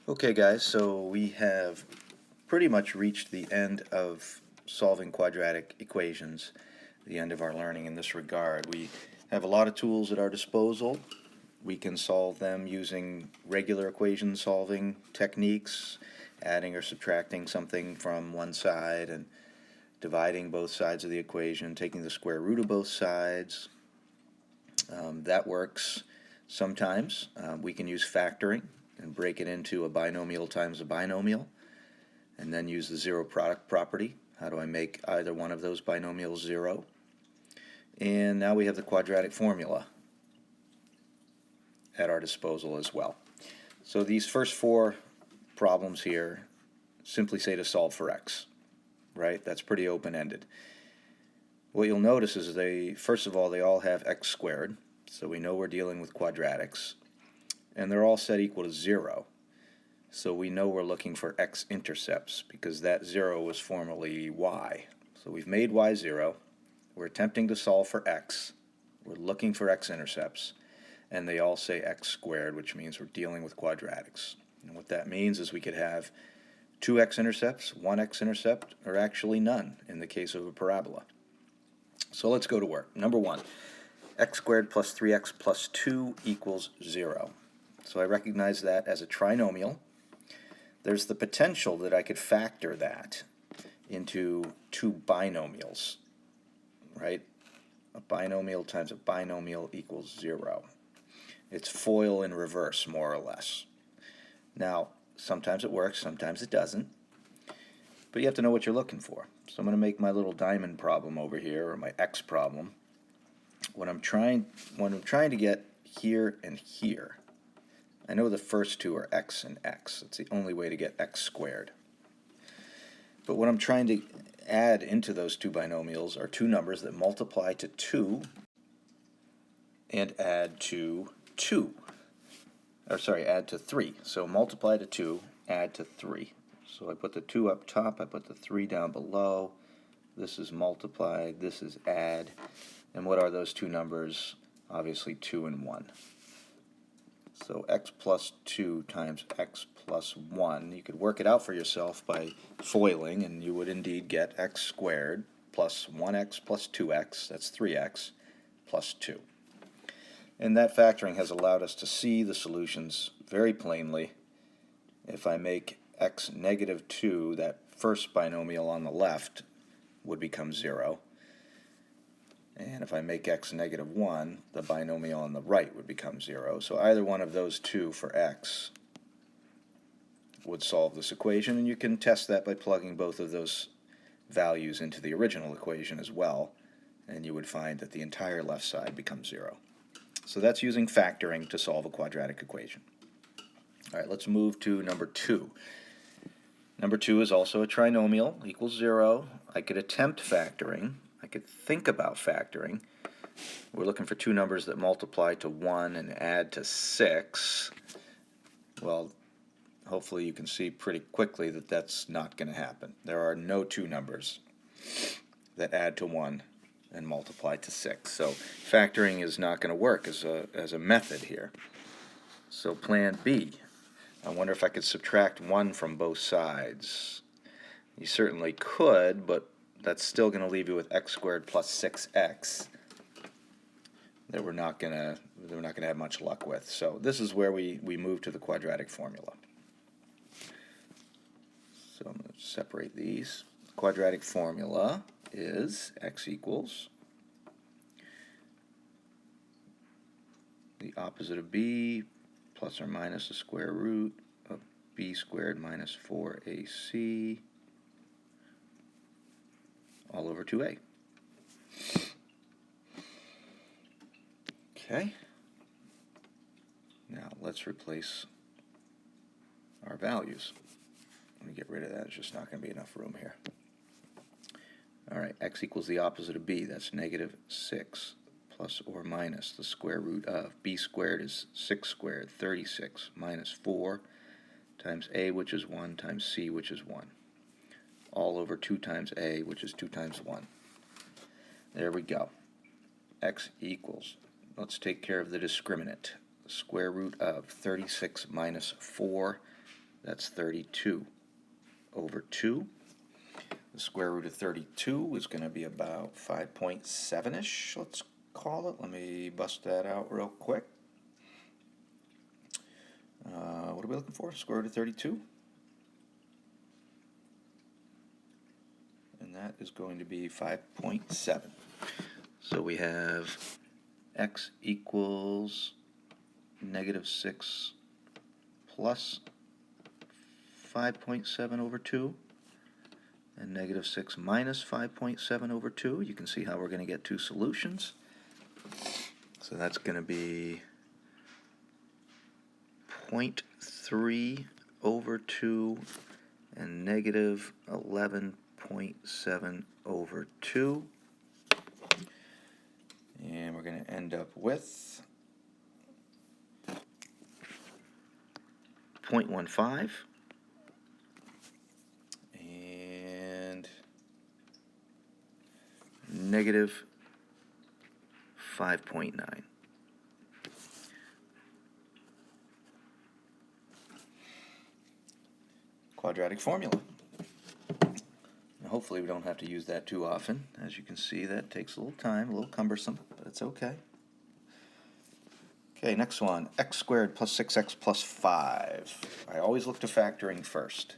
Okay guys, so we have pretty much reached the end of solving quadratic equations, the end of our learning in this regard. We have a lot of tools at our disposal. We can solve them using regular equation solving techniques, adding or subtracting something from one side and dividing both sides of the equation, taking the square root of both sides. That works sometimes. We can use factoring and break it into a binomial times a binomial, and then use the zero product property. How do I make either one of those binomials zero? And now we have the quadratic formula at our disposal as well. So these first four problems here simply say to solve for x, right? That's pretty open-ended. What you'll notice is first of all, they all have x squared, so we know we're dealing with quadratics, and they're all set equal to 0. So we know we're looking for x-intercepts because that 0 was formerly y. So we've made y 0. We're attempting to solve for x. We're looking for x-intercepts. And they all say x squared, which means we're dealing with quadratics. And what that means is we could have two x-intercepts, one x-intercept, or actually none in the case of a parabola. So let's go to work. Number one, x squared plus 3x plus 2 equals 0. So I recognize that as a trinomial. There's the potential that I could factor that into two binomials, right? A binomial times a binomial equals 0. It's FOIL in reverse, more or less. Now, sometimes it works, sometimes it doesn't. But you have to know what you're looking for. So I'm going to make my little diamond problem over here, or my x problem. What I'm trying to get here and here, I know the first two are x and x. It's the only way to get x squared. But what I'm trying to add into those two binomials are two numbers that multiply to 2 and add to 2. Add to 3. So multiply to 2, add to 3. So I put the 2 up top, I put the 3 down below. This is multiply, this is add. And what are those two numbers? Obviously 2 and 1. So x plus 2 times x plus 1. You could work it out for yourself by foiling, and you would indeed get x squared plus 1x plus 2x, that's 3x, plus 2. And that factoring has allowed us to see the solutions very plainly. If I make x negative 2, that first binomial on the left would become 0. And if I make x negative 1, the binomial on the right would become 0. So either one of those two for x would solve this equation, and you can test that by plugging both of those values into the original equation as well, and you would find that the entire left side becomes 0. So that's using factoring to solve a quadratic equation. All right, let's move to number 2. Number 2 is also a trinomial, equals 0. I could attempt factoring. I could think about factoring. We're looking for two numbers that multiply to 1 and add to 6. Well, hopefully you can see pretty quickly that that's not going to happen. There are no two numbers that add to 1 and multiply to 6. So factoring is not going to work as a method here. So plan B. I wonder if I could subtract 1 from both sides. You certainly could, but that's still going to leave you with x squared plus 6x that we're not going to have much luck with. So this is where we move to the quadratic formula. So I'm going to separate these. The quadratic formula is x equals the opposite of b plus or minus the square root of b squared minus 4ac all over 2a. Okay. Now let's replace our values. Let me get rid of that. It's just not going to be enough room here. All right, x equals the opposite of b. That's negative 6 plus or minus the square root of b squared is 6 squared, 36, minus 4 times a, which is 1, times c, which is 1. All over 2 times a, which is 2 times 1. There we go. X equals, let's take care of the discriminant. The square root of 36 minus 4 That's 32 over 2. The square root of 32 is going to be about 5.7-ish, let's call it. Let me bust that out real quick. What are we looking for? Square root of 32? And that is going to be 5.7. So we have x equals -6 plus 5.7 over 2, and -6 minus 5.7 over 2. You can see how we're going to get two solutions. So that's going to be 0.3 over 2 and -11.7 over 2. And we're going to end up with 0.15 and -5.9. Quadratic formula. Now hopefully we don't have to use that too often. As you can see, that takes a little time, a little cumbersome, but it's okay. Okay, next one, x squared plus 6x plus 5. I always look to factoring first.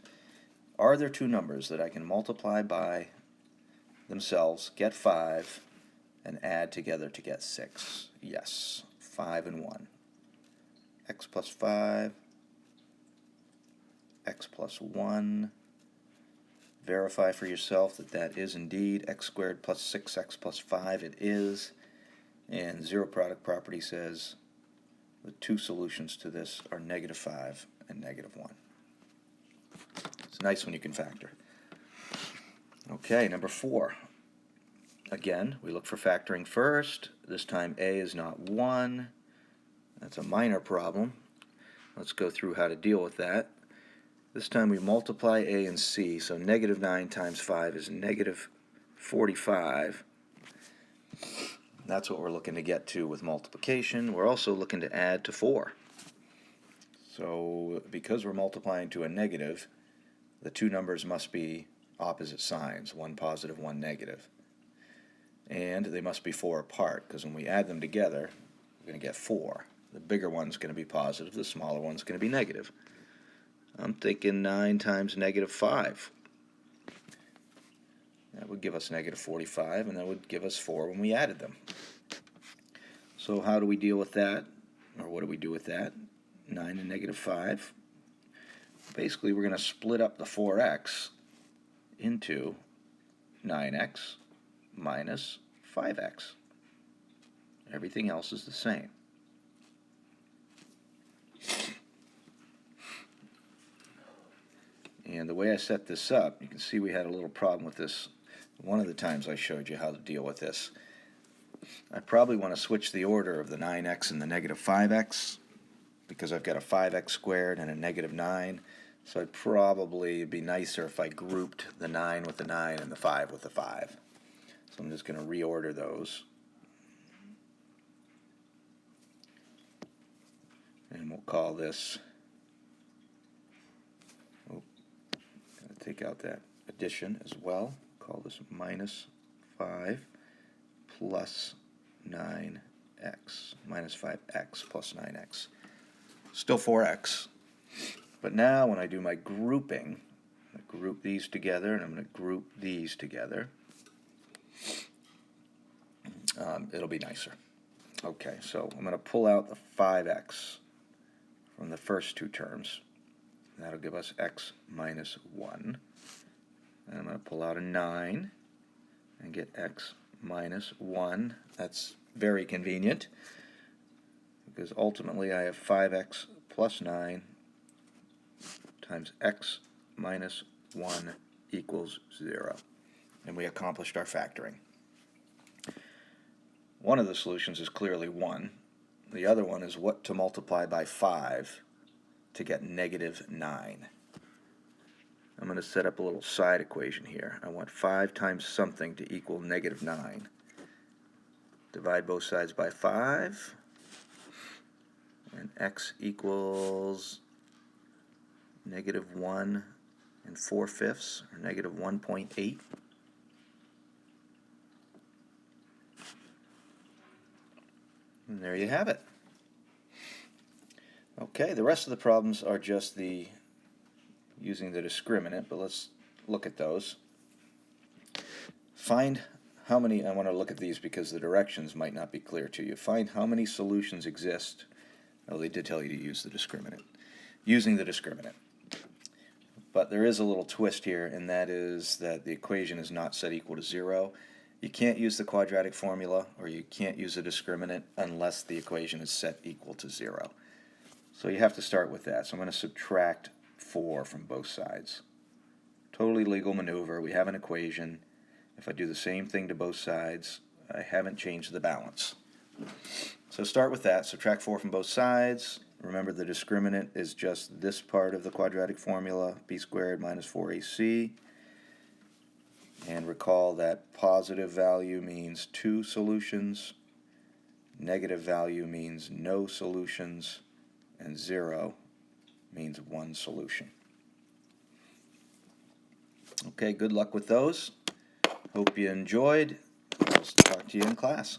Are there two numbers that I can multiply by themselves, get 5, and add together to get 6? Yes, 5 and 1. X plus 5, x plus 1. Verify for yourself that that is indeed x squared plus 6x plus 5. It is. And zero product property says the two solutions to this are -5 and -1. It's nice when you can factor. Okay, number 4. Again, we look for factoring first. This time a is not 1. That's a minor problem. Let's go through how to deal with that. This time we multiply a and c, so -9 times 5 is -45. That's what we're looking to get to with multiplication. We're also looking to add to 4. So because we're multiplying to a negative, the two numbers must be opposite signs, one positive, one negative. And they must be 4 apart, because when we add them together, we're going to get 4. The bigger one's going to be positive, the smaller one's going to be negative. I'm thinking 9 times -5. That would give us -45, and that would give us 4 when we added them. So how do we deal with that? Or what do we do with that? 9 and -5. Basically, we're going to split up the 4x into 9x minus 5x. Everything else is the same. And the way I set this up, you can see we had a little problem with this one of the times I showed you how to deal with this. I probably want to switch the order of the 9x and the -5x because I've got a 5x squared and a -9. So it'd be nicer if I grouped the 9 with the 9 and the 5 with the 5. So I'm just going to reorder those. And we'll call this, take out that addition as well. Call this -5 plus 9x, -5x plus 9x. Still 4x. But now when I do my grouping, I group these together, and I'm going to group these together. It'll be nicer. Okay, so I'm going to pull out the 5x from the first two terms. That'll give us x minus 1. And I'm going to pull out a 9 and get x minus 1. That's very convenient because ultimately I have 5x plus 9 times x minus 1 equals 0. And we accomplished our factoring. One of the solutions is clearly 1. The other one is what to multiply by 5 to get -9. I'm going to set up a little side equation here. I want 5 times something to equal -9. Divide both sides by 5, and x equals negative 1 4/5, or negative 1.8. And there you have it. Okay, the rest of the problems are just the using the discriminant, but let's look at those. Find how many, I want to look at these because the directions might not be clear to you. Find how many solutions exist. Oh, they did tell you to use the discriminant. Using the discriminant. But there is a little twist here, and that is that the equation is not set equal to 0. You can't use the quadratic formula, or you can't use a discriminant unless the equation is set equal to 0. So you have to start with that. So I'm going to subtract 4 from both sides. Totally legal maneuver. We have an equation. If I do the same thing to both sides, I haven't changed the balance. So start with that. Subtract 4 from both sides. Remember, the discriminant is just this part of the quadratic formula, b squared minus 4ac. And recall that positive value means 2 solutions, negative value means no solutions, and 0 means 1 solution. Okay, good luck with those. Hope you enjoyed. I'll talk to you in class.